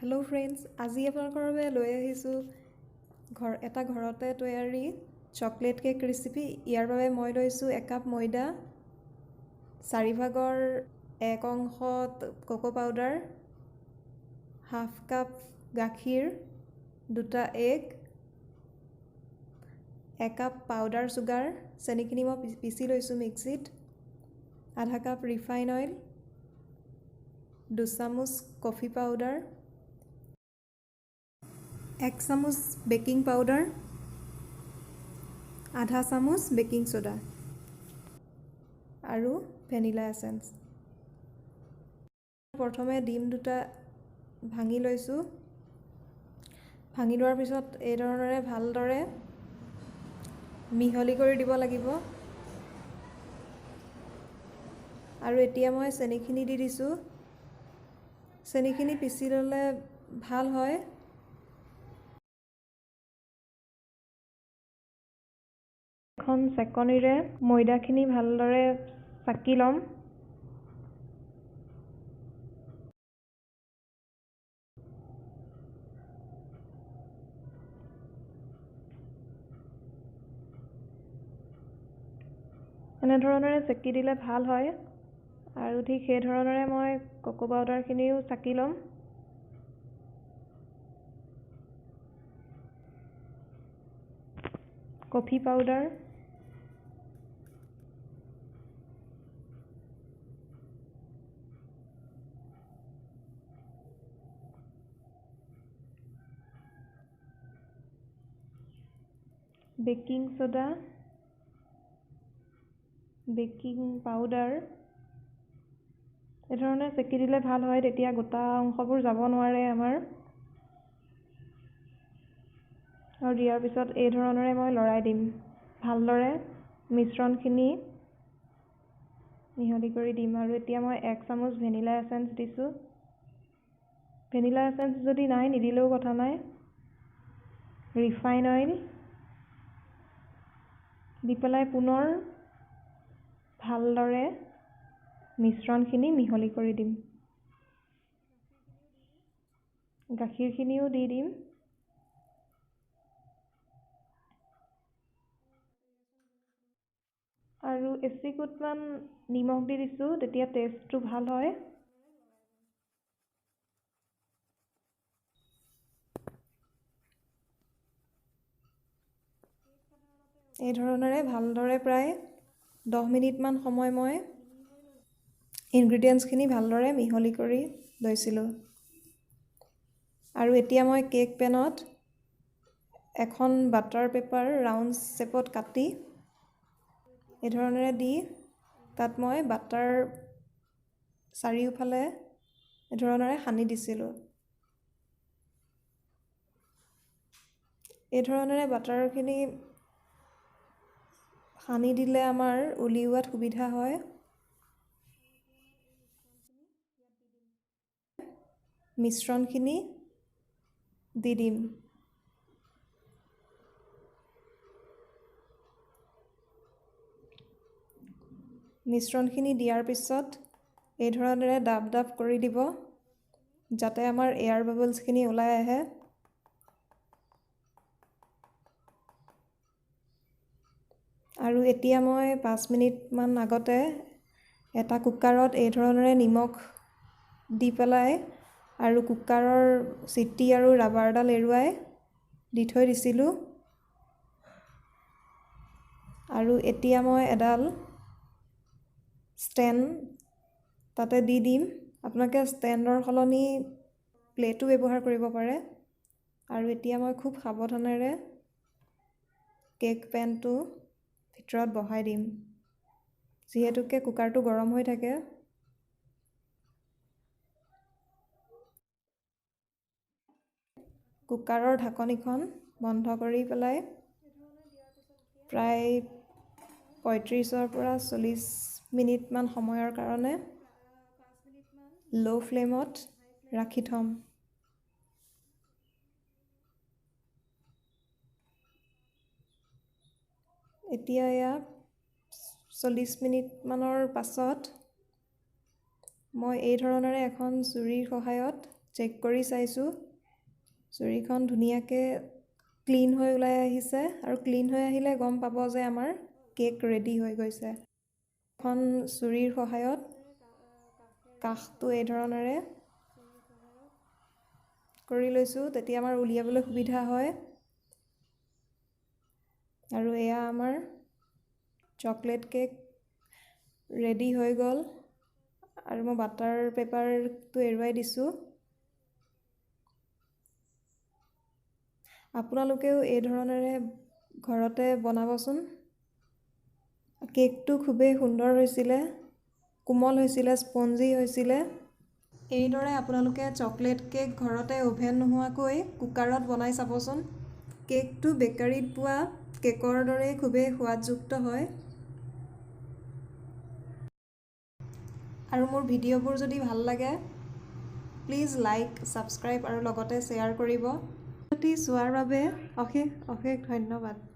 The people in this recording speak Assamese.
হেল্ল' ফ্ৰেণ্ডছ, আজি আপোনালোকৰ বাবে লৈ আহিছোঁ এটা ঘৰতে তৈয়াৰী চকলেট কেক ৰেচিপি। ইয়াৰ বাবে মই লৈছোঁ 1 কাপ ময়দা, 4 ভাগৰ 1 অংশ কোকো পাউডাৰ, হাফ কাপ গাখীৰ, 2টা এগ, 1 কাপ পাউডাৰ চুগাৰ, চেনিখিনি মই পিচি লৈছোঁ মিক্সিত, আধা কাপ ৰিফাইন অইল, 2 চামুচ কফি পাউডাৰ, 1 চামুচ বেকিং পাউডাৰ, আধা চামুচ বেকিং সোডা আৰু ভেনিলা এছেঞ্চ। প্ৰথমে ডিম 2টা ভাঙি লৈছোঁ। ভাঙি লোৱাৰ পিছত এইধৰণেৰে ভালদৰে মিহলি কৰি দিব লাগিব। আৰু এতিয়া মই চেনিখিনি দি দিছোঁ। চেনিখিনি পিচি ল'লে ভাল হয়। এখন চেকনিৰে ময়দাখিনি ভালদৰে চাকি ল'ম। এনেধৰণেৰে চেকি দিলে ভাল হয়। আৰু ঠিক সেই ধৰণেৰে মই কোকো পাউডাৰখিনিও চাকি ল'ম। Coffee powder, baking soda, baking powder এইধৰণে চেকি দিলে ভাল হয়, তেতিয়া গোটা অংশবোৰ যাব নোৱাৰে আমাৰ। আৰু দিয়াৰ পিছত এই ধৰণেৰে মই লৰাই দিম। ভালদৰে মিশ্ৰণখিনি মিহলি কৰি দিম। আৰু এতিয়া মই 1 চামুচ ভেনিলা এছেঞ্চ দিছোঁ। ভেনিলা এছেঞ্চ যদি নাই নিদিলেও কথা নাই। ৰিফাইন অইল দি পেলাই পুনৰ ভালদৰে মিশ্ৰণখিনি মিহলি কৰি দিম। গাখীৰখিনিও দি দিম। আৰু এচিকুটমান নিমখ দি দিছোঁ, তেতিয়া টেষ্টটো ভাল হয়। এই ধৰণেৰে ভালদৰে প্ৰায় 10 মিনিটমান সময় মই ইনগ্ৰিডিয়েণ্টছখিনি ভালদৰে মিহলি কৰি লৈছিলোঁ। আৰু এতিয়া মই কেক পেনত এখন বাটাৰ পেপাৰ ৰাউণ্ড শ্বেপত কাটি এই ধৰণেৰে দি তাত মই বাটাৰ চাৰিওফালে এই ধৰণেৰে সানি দিছিলোঁ। এই ধৰণেৰে বাটাৰখিনি সানি দিলে আমাৰ উলিওৱাত সুবিধা হয়। মিশ্ৰণখিনি দি দিম। মিশ্ৰণখিনি দিয়াৰ পিছত এই ধৰণেৰে ডাব ডাব কৰি দিব, যাতে আমাৰ এয়াৰ বাবলছখিনি ওলাই আহে। আৰু এতিয়া মই 5 মিনিটমান আগতে এটা কুকাৰত এই ধৰণেৰে নিমখ দি পেলাই আৰু কুকাৰৰ চিটি আৰু ৰাবাৰডাল এৰুৱাই দি থৈ দিছিলোঁ। আৰু এতিয়া মই এডাল ষ্টেণ্ড তাতে দি দিম। আপোনালোকে ষ্টেণ্ডৰ সলনি প্লেটো ব্যৱহাৰ কৰিব পাৰে। আৰু এতিয়া মই খুব সাৱধানেৰে কেক পেনটো ভিতৰত বহাই দিম, যিহেতুকে কুকাৰটো গৰম হৈ থাকে। কুকাৰৰ ঢাকনিখন বন্ধ কৰি পেলাই প্ৰায় 35ৰ পৰা 40 মিনিটমান সময়ৰ কাৰণে ল' ফ্লেমত ৰাখি থ'ম। এতিয়া এয়া 40 মিনিটমানৰ পাছত মই এই ধৰণেৰে এখন ছুৰীৰ সহায়ত চেক কৰি চাইছোঁ চুৰিখন ধুনীয়াকৈ ক্লিন হৈ ওলাই আহিছে আৰু ক্লিন হৈ আহিলে গম পাব যে আমাৰ কেক ৰেডি হৈ গৈছে। এখন চুৰিৰ সহায়ত কাষটো এই ধৰণেৰে কৰি লৈছোঁ, তেতিয়া আমাৰ উলিয়াবলৈ সুবিধা হয়। আৰু এয়া আমাৰ চকলেট কেক ৰেডি হৈ গ'ল আৰু মই বাটাৰ পেপাৰটো এৰুৱাই দিছোঁ। আপোনালোকেও এই ধৰণেৰে ঘৰতে বনাবচোন। কেকটো খুবেই সুন্দৰ হৈছিলে, কোমল হৈছিলে, স্পঞ্জি হৈছিলে। এইদৰে আপোনালোকে চকলেট কেক ঘৰতে অ'ভেন নোহোৱাকৈ কুকাৰত বনাই চাবচোন। কেকটো বেকাৰীত পোৱা কেকৰ দৰেই খুবেই সোৱাদযুক্ত হয়। আৰু মোৰ ভিডিঅ'বোৰ যদি ভাল লাগে প্লিজ লাইক, ছাবস্ক্ৰাইব আৰু লগতে শ্বেয়াৰ কৰিব। চোৱাৰ বাবে অশেষ অশেষ ধন্যবাদ।